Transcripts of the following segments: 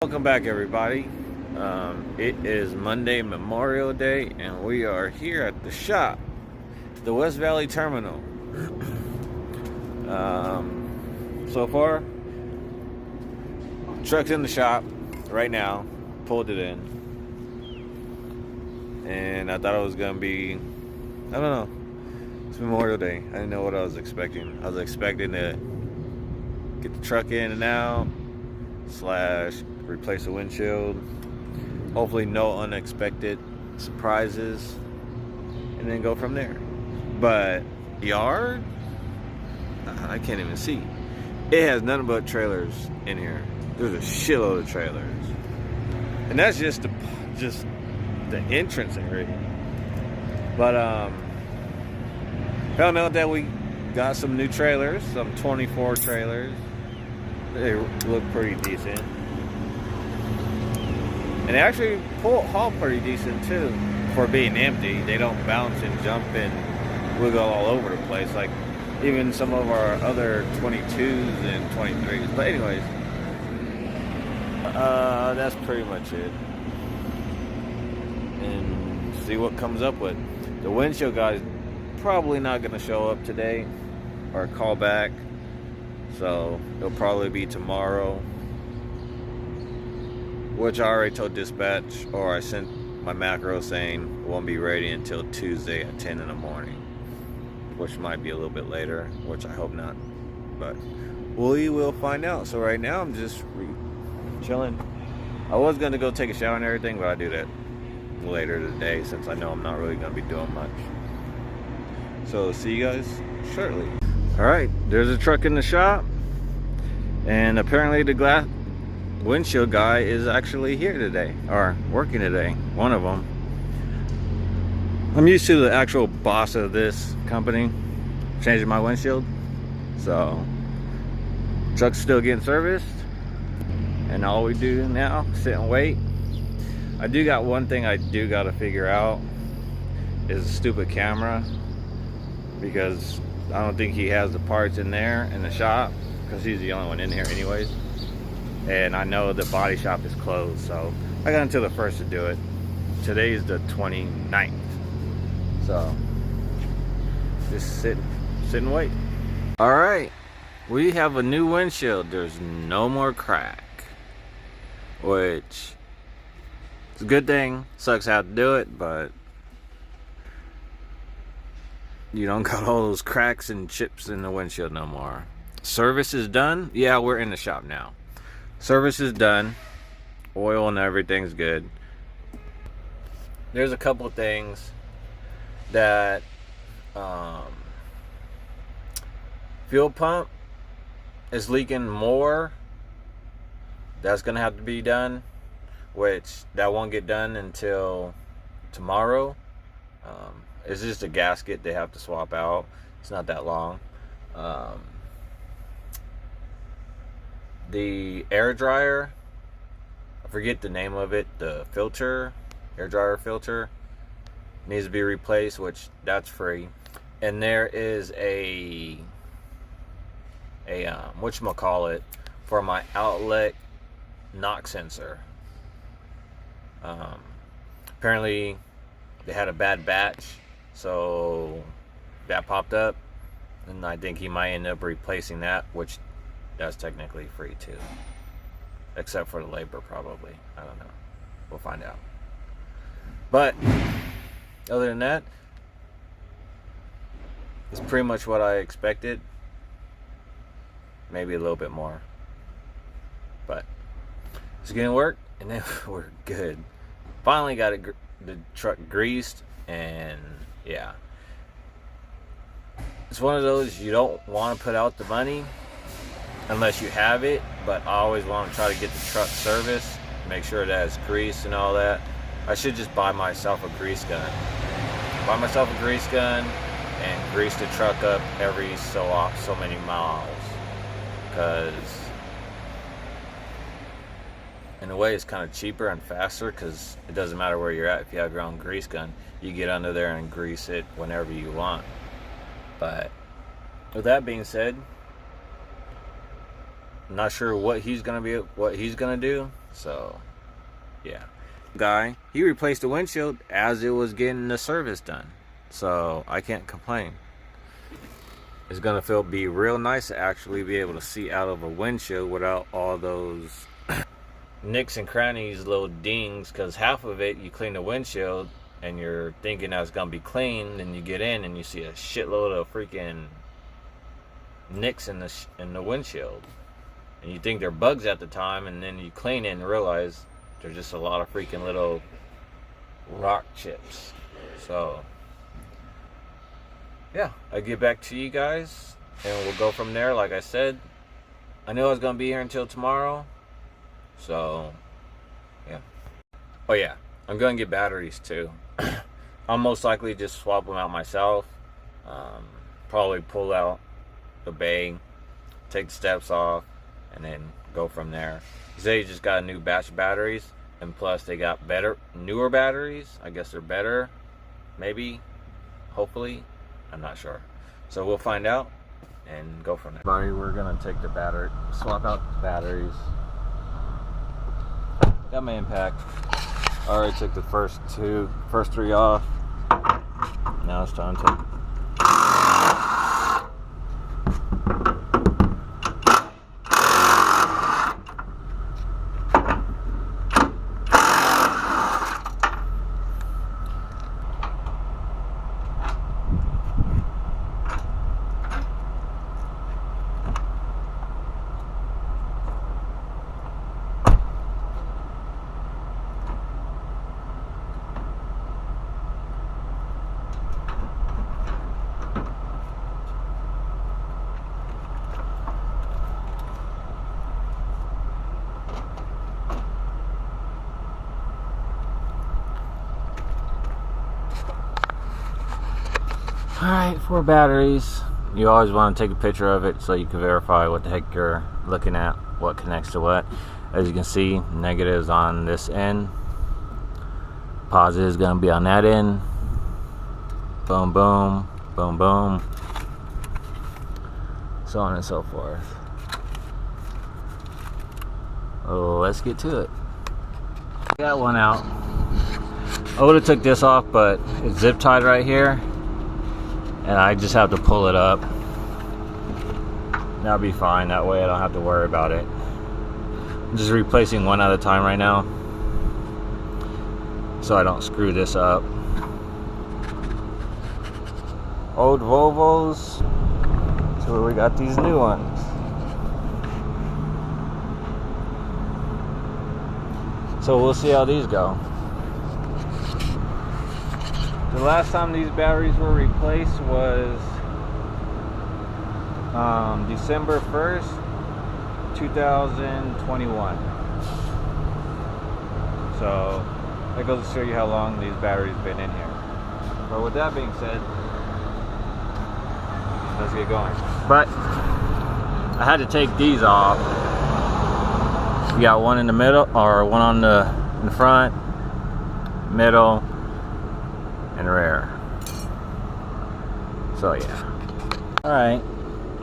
Welcome back, everybody. It is Monday, Memorial Day, and we are here at the shop, the West Valley Terminal. So far, truck's in the shop right now. Pulled it in, and I thought it was gonna be, I don't know. It's Memorial Day. I didn't know what I was expecting. I was expecting to get the truck in and out, / replace the windshield. Hopefully no unexpected surprises, and then go from there. But yard, I can't even see. It has nothing but trailers in here. There's a shitload of trailers, and that's just the entrance area. But found out that we got some new trailers, some 24 trailers. They look pretty decent. And they actually haul pretty decent too for being empty. They don't bounce and jump and wiggle all over the place like even some of our other 22s and 23s. But anyways, that's pretty much it. And see what comes up with. The windshield guy's probably not going to show up today or call back. So it'll probably be tomorrow, which I already told dispatch, or I sent my macro saying it won't be ready until Tuesday at 10 in the morning, which might be a little bit later, which I hope not, but we will find out. So right now I'm just chilling. I was going to go take a shower and everything, but I'll do that later today since I know I'm not really going to be doing much. So see you guys shortly. Alright, there's a truck in the shop, and apparently the windshield guy is actually here today, or working today, one of them. I'm used to the actual boss of this company changing my windshield, so truck's still getting serviced, and all we do now is sit and wait. I do got one thing I do got to figure out is a stupid camera, because I don't think he has the parts in there in the shop, because he's the only one in here anyways. And I know the body shop is closed, so I got until the 1st to do it. Today's the 29th. So just sit and wait. Alright, we have a new windshield. There's no more crack, which is a good thing. Sucks how to do it, but you don't got all those cracks and chips in the windshield no more. Service is done. Yeah, we're in the shop now. Service is done. Oil and everything's good. There's a couple of things that fuel pump is leaking more. That's gonna have to be done, which that won't get done until tomorrow. It's just a gasket they have to swap out. It's not that long. The air dryer, I forget the name of it, the filter, air dryer filter, needs to be replaced, which that's free. And there is a whatchamacallit for my outlet knock sensor. Apparently they had a bad batch, so that popped up, and I think he might end up replacing that, which that's technically free too, except for the labor probably. I don't know, we'll find out. But other than that, it's pretty much what I expected, maybe a little bit more, but it's gonna work, and then we're good. Finally got the truck greased, and yeah, it's one of those you don't want to put out the money unless you have it, but I always want to try to get the truck serviced, make sure that it's greased and all that. I should just buy myself a grease gun. Buy myself a grease gun and grease the truck up every so many miles, because in a way it's kind of cheaper and faster, because it doesn't matter where you're at. If you have your own grease gun, you get under there and grease it whenever you want. But with that being said, I'm not sure what he's gonna do, So yeah, guy, he replaced the windshield as it was getting the service done, so I can't complain. It's gonna be real nice to actually be able to see out of a windshield without all those nicks and crannies, little dings, because half of it you clean the windshield and you're thinking that's gonna be clean, and you get in and you see a shitload of freaking nicks in the windshield, and you think they're bugs at the time, and then you clean it and realize they're just a lot of freaking little rock chips. So yeah, I'll get back to you guys and we'll go from there. Like I said, I knew I was gonna be here until tomorrow, so yeah. Oh yeah, I'm gonna get batteries too. I'll most likely just swap them out myself. Probably pull out the bay, take the steps off, and then go from there. They just got a new batch of batteries, and plus they got newer batteries. I guess they're better, maybe, hopefully, I'm not sure. So we'll find out and go from there. Buddy, we're gonna take the swap out the batteries. Got my impact. I already took the first three off. Now it's time to Alright, 4 batteries. You always want to take a picture of it so you can verify what the heck you're looking at, what connects to what. As you can see, negatives on this end, positive is going to be on that end. Boom, boom, boom, boom, so on and so forth. Oh, let's get to it. Got one out. I would have took this off, but it's zip tied right here, and I just have to pull it up. That'll be fine. That way I don't have to worry about it. I'm just replacing one at a time right now, so I don't screw this up. Old Volvos, so we got these new ones. So we'll see how these go. The last time these batteries were replaced was December 1st, 2021. So that goes to show you how long these batteries have been in here. But with that being said, let's get going. But I had to take these off. You got one in the middle, or one on in the front, middle, and rear. So yeah. Alright,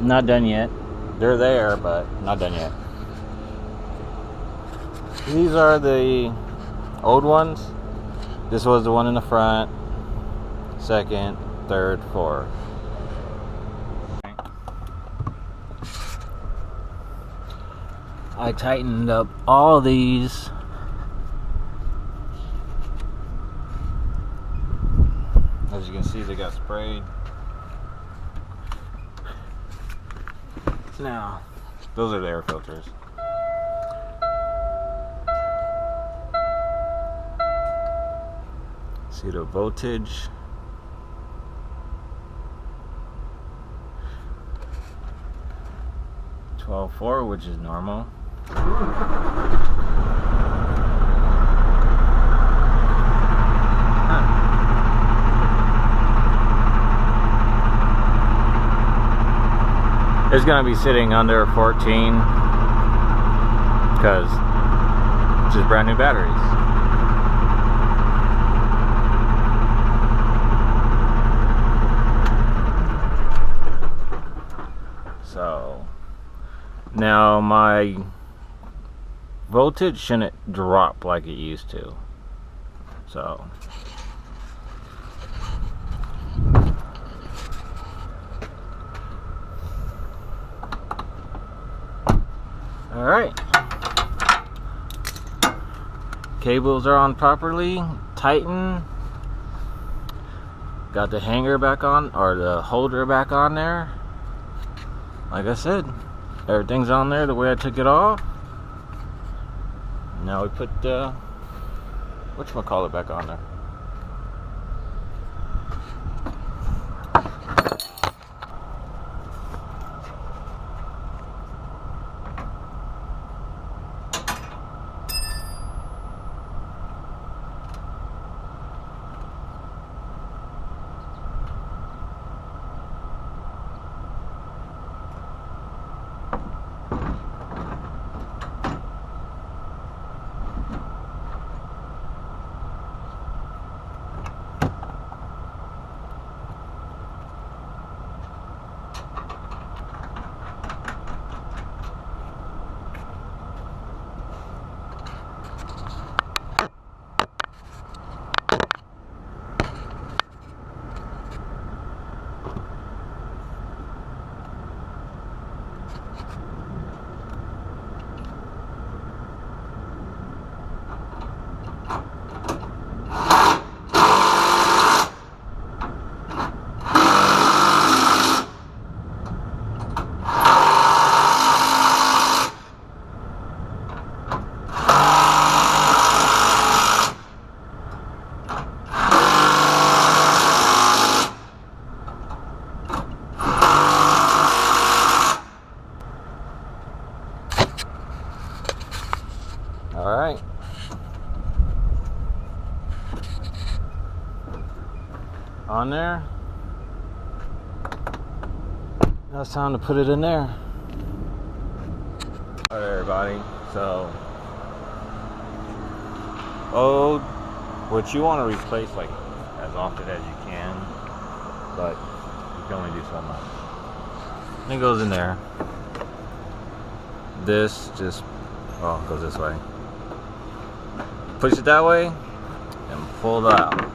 not done yet. They're there, but not done yet. These are the old ones. This was the one in the front, second, third, fourth. I tightened up all these. As you can see, they got sprayed. Now, those are the air filters. See the voltage. .4, which is normal. It's gonna be sitting under 14 because it's just brand new batteries. So now my voltage shouldn't drop like it used to. So all right, cables are on properly, tighten. Got the hanger back on, or the holder back on there. Like I said, everything's on there the way I took it off. Now we put the whatchamacallit back on there. Alright. On there. Now it's time to put it in there. Alright everybody, so what you want to replace like as often as you can, but you can only do so much. And it goes in there. This just goes this way. Push it that way and pull it out.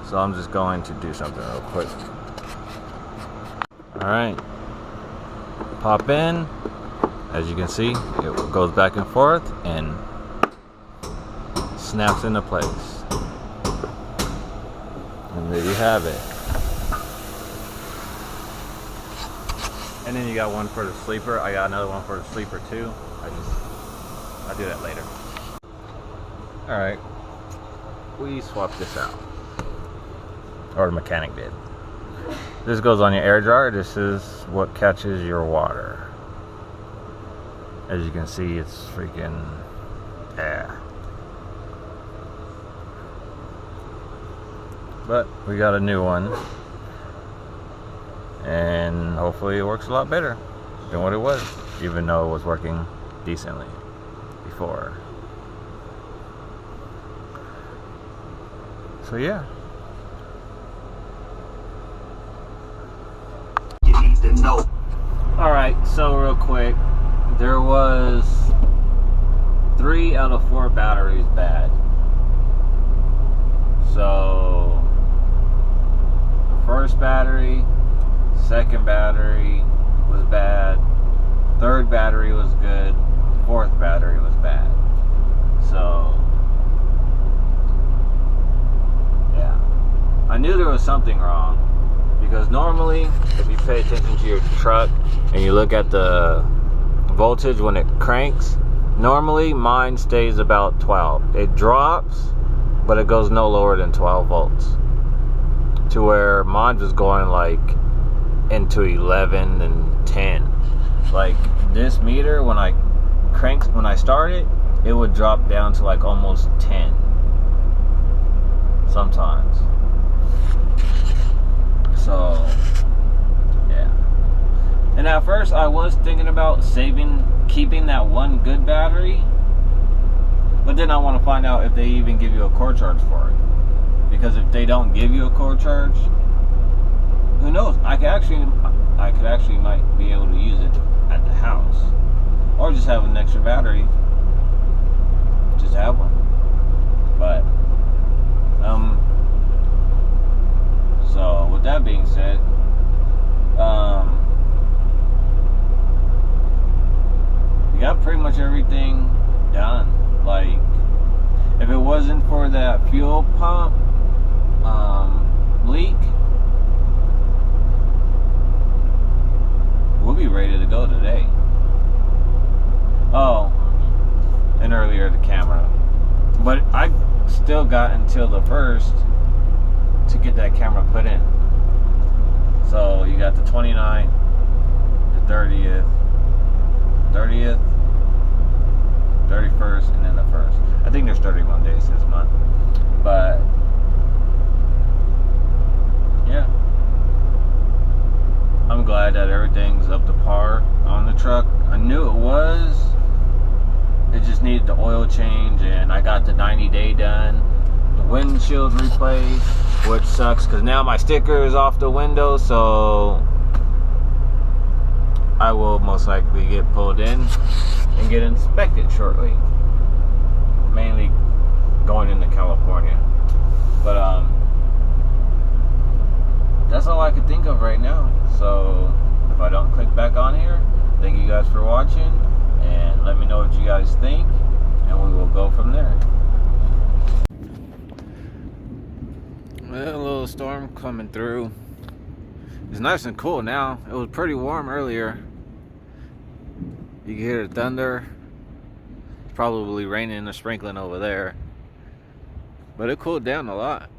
So I'm just going to do something real quick. Alright. Pop in. As you can see, it goes back and forth and snaps into place. And there you have it. And then you got one for the sleeper. I got another one for the sleeper too. I'll do that later. Alright, we swapped this out, or the mechanic did. This goes on your air dryer. This is what catches your water. As you can see, it's freaking but we got a new one, and hopefully it works a lot better than what it was, even though it was working decently before. So yeah. You need to know. Alright, so real quick, there was 3 out of 4 batteries bad. So the first battery, second battery was bad, third battery was good, fourth battery was bad. So I knew there was something wrong, because normally if you pay attention to your truck and you look at the voltage when it cranks, normally mine stays about 12. It drops, but it goes no lower than 12 volts, to where mine was going like into 11 and 10. Like this meter, when I start it, it would drop down to like almost 10 sometimes. So yeah, and at first I was thinking about keeping that one good battery, but then I want to find out if they even give you a core charge for it, because if they don't give you a core charge, who knows, I could actually might be able to use it at the house, or just have an extra battery wasn't for that fuel pump leak, we'll be ready to go today. Oh, and earlier the camera. But I still got until the 1st to get that camera put in. So you got the 29th, the 30th, 31st, and then the 1st. I think there's 31 days this month. But yeah, I'm glad that everything's up to par on the truck. I knew it was. It just needed the oil change, and I got the 90-day done. The windshield replaced, which sucks because now my sticker is off the window, so I will most likely get pulled in and get inspected shortly. Mainly going into California. But that's all I could think of right now. So if I don't click back on here, thank you guys for watching, and let me know what you guys think, and we will go from there. Well, a little storm coming through. It's nice and cool now. It was pretty warm earlier. You can hear the thunder. It's probably raining and sprinkling over there, but it cooled down a lot.